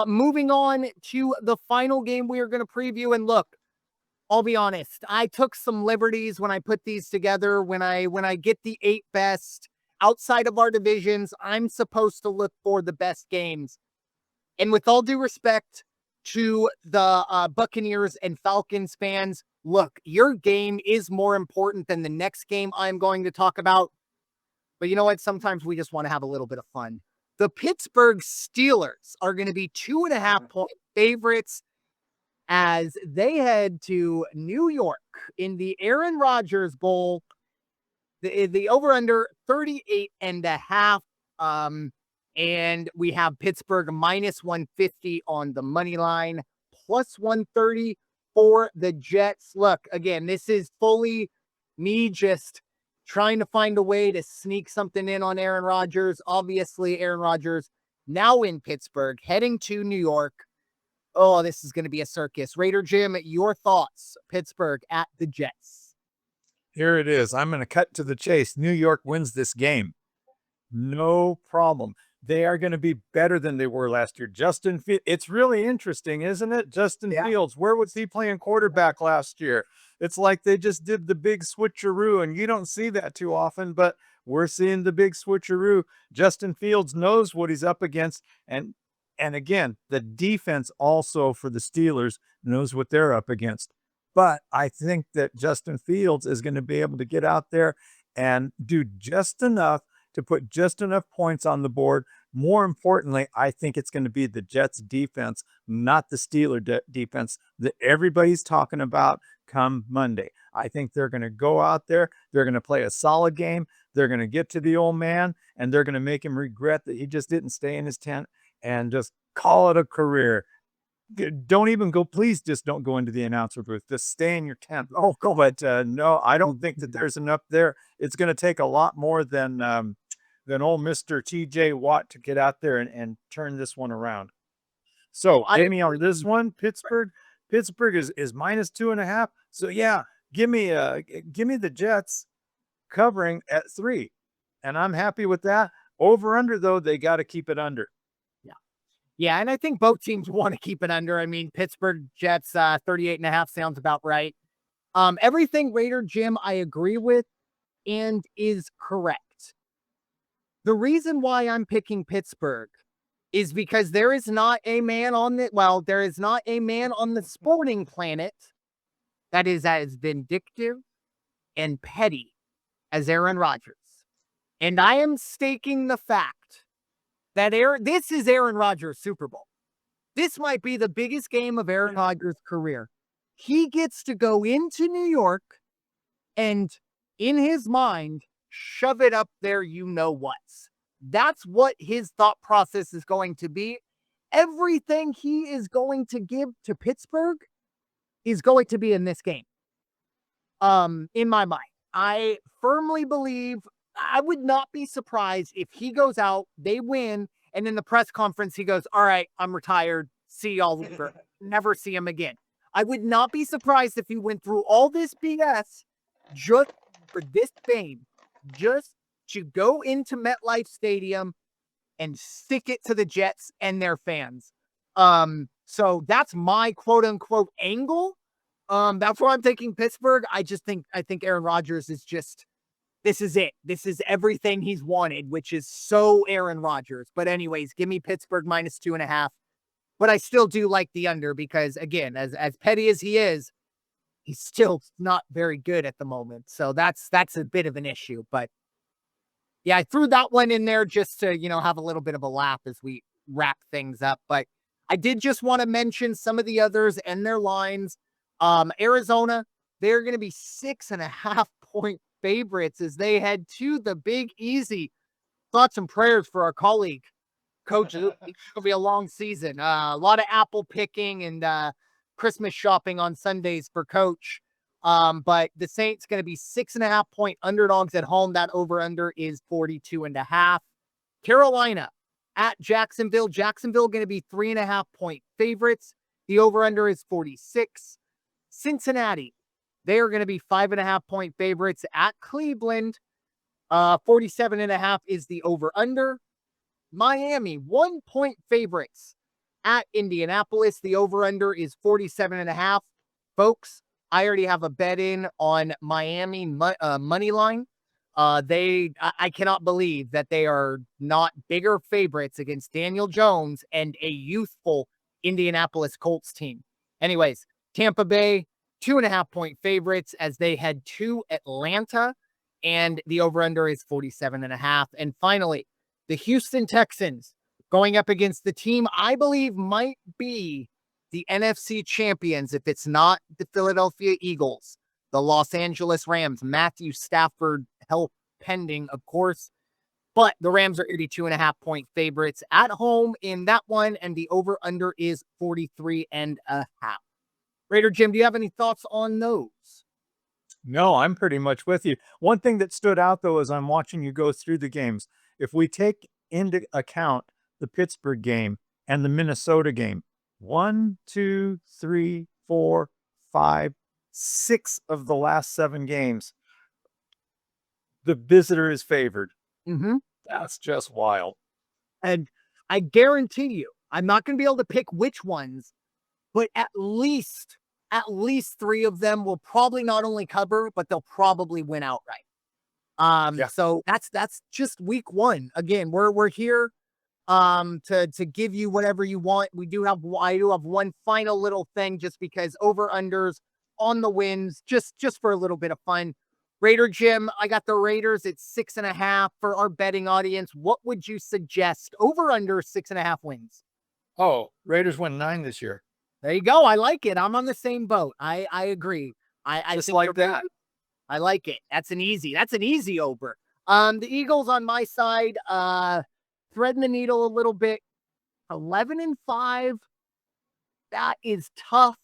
Moving on to the final game we are going to preview. And look, I'll be honest, I took some liberties when I put these together. When I get the 8 best outside of our divisions, I'm supposed to look for the best games. And with all due respect to the Buccaneers and Falcons fans, look, your game is more important than the next game I'm going to talk about. But you know what? Sometimes we just want to have a little bit of fun. The Pittsburgh Steelers are going to be 2.5-point favorites as they head to New York in the Aaron Rodgers Bowl. The over-under 38.5. And we have Pittsburgh minus 150 on the money line, plus 130 for the Jets. Look, again, this is fully me just trying to find a way to sneak something in on Aaron Rodgers. Obviously, Aaron Rodgers now in Pittsburgh, heading to New York. Oh, this is going to be a circus. Raider Jim, your thoughts, Pittsburgh at the Jets. Here it is. I'm going to cut to the chase. New York wins this game. No problem. They are going to be better than they were last year. It's really interesting, isn't it? Justin Fields, where was he playing quarterback last year? It's like they just did the big switcheroo, and you don't see that too often, but we're seeing the big switcheroo. Justin Fields knows what he's up against, and again, the defense also for the Steelers knows what they're up against. But I think that Justin Fields is going to be able to get out there and do just enough to put just enough points on the board. More importantly, I think it's going to be the Jets defense, not the Steeler defense that everybody's talking about come Monday. I think they're going to go out there. They're going to play a solid game. They're going to get to the old man, and they're going to make him regret that he just didn't stay in his tent and just call it a career. Don't even go. Please just don't go into the announcer booth. Just stay in your tent. Oh, go. But no, I don't think that there's enough there. It's going to take a lot more than old Mr. TJ Watt to get out there and turn this one around. So, Amy, on this one, Pittsburgh is minus 2.5. So yeah, give me the Jets covering at 3. And I'm happy with that. Over under though, they got to keep it under. Yeah, and I think both teams want to keep it under. I mean, Pittsburgh Jets 38.5 sounds about right. Everything Raider Jim I agree with and is correct. The reason why I'm picking Pittsburgh is because there is not a man on the sporting planet that is as vindictive and petty as Aaron Rodgers. And I am staking the fact that this is Aaron Rodgers' Super Bowl. This might be the biggest game of Aaron Rodgers' career. He gets to go into New York and, in his mind, shove it up there you-know-what. That's what his thought process is going to be. Everything he is going to give to Pittsburgh is going to be in this game. In my mind, I firmly believe I would not be surprised if he goes out, they win, and in the press conference, he goes, all right, I'm retired. See y'all later. Never see him again. I would not be surprised if he went through all this BS just for this fame, just to go into MetLife Stadium and stick it to the Jets and their fans. So that's my quote unquote angle. That's why I'm taking Pittsburgh. I think Aaron Rodgers is just, this is it. This is everything he's wanted, which is so Aaron Rodgers. But anyways, give me Pittsburgh minus 2.5. But I still do like the under because, again, as petty as he is, he's still not very good at the moment. So that's a bit of an issue. But yeah, I threw that one in there just to, have a little bit of a laugh as we wrap things up. But I did just want to mention some of the others and their lines. Arizona, they're going to be 6.5-point favorites as they head to the Big Easy. Thoughts and prayers for our colleague, Coach. It's going to be a long season. A lot of apple picking and Christmas shopping on Sundays for Coach. But the Saints going to be 6.5-point underdogs at home. That over-under is 42.5. Carolina at Jacksonville. Jacksonville going to be 3.5-point favorites. The over-under is 46. Cincinnati, they are going to be 5.5-point favorites at Cleveland. 47.5 is the over-under. Miami, 1-point favorites at Indianapolis. The over-under is 47.5. Folks, I already have a bet in on Miami Moneyline. I cannot believe that they are not bigger favorites against Daniel Jones and a youthful Indianapolis Colts team. Anyways, Tampa Bay, 2.5-point favorites as they head to Atlanta, and the over-under is 47.5. And finally, the Houston Texans going up against the team I believe might be the NFC champions if it's not the Philadelphia Eagles, the Los Angeles Rams. Matthew Stafford health pending, of course, but the Rams are 82.5-point favorites at home in that one, and the over-under is 43.5. Raider Jim, do you have any thoughts on those? No, I'm pretty much with you. One thing that stood out, though, as I'm watching you go through the games, if we take into account the Pittsburgh game and the Minnesota game, 1, 2, 3, 4, 5, 6 of the last 7 games, the visitor is favored. Mm-hmm. That's just wild. And I guarantee you, I'm not going to be able to pick which ones, but at least 3 of them will probably not only cover, but they'll probably win outright. So that's just week 1. Again, we're here to give you whatever you want. I do have one final little thing just because over-unders on the wins, just for a little bit of fun. Raider Jim, I got the Raiders at 6.5 for our betting audience. What would you suggest? Over-under 6.5 wins. Oh, Raiders win 9 this year. There you go. I like it. I'm on the same boat. I agree. I Just think like that. I like it. That's an easy over. The Eagles on my side, threading the needle a little bit. 11-5. That is tough.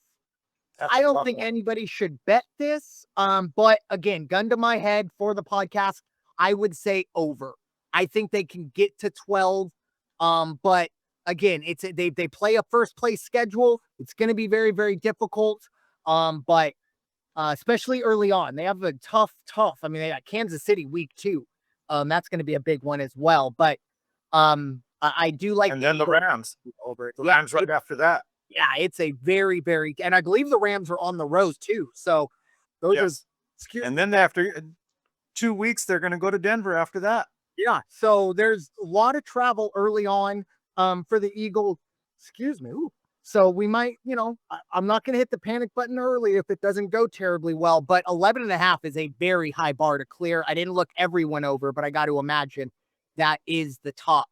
I don't think anybody should bet this. But again, gun to my head for the podcast, I would say over. I think they can get to 12. But again, they play a first place schedule. It's going to be very, very difficult. But especially early on, they have a tough. I mean, they got Kansas City week 2. That's going to be a big one as well. But I do like. And then the Rams over. The Rams right after that. Yeah, it's a very, very, and I believe the Rams are on the road too. So those are, and then after 2 weeks, they're going to go to Denver after that. Yeah. So there's a lot of travel early on for the Eagles. Excuse me. Ooh. So we might, I'm not going to hit the panic button early if it doesn't go terribly well, but 11.5 is a very high bar to clear. I didn't look everyone over, but I got to imagine that is the top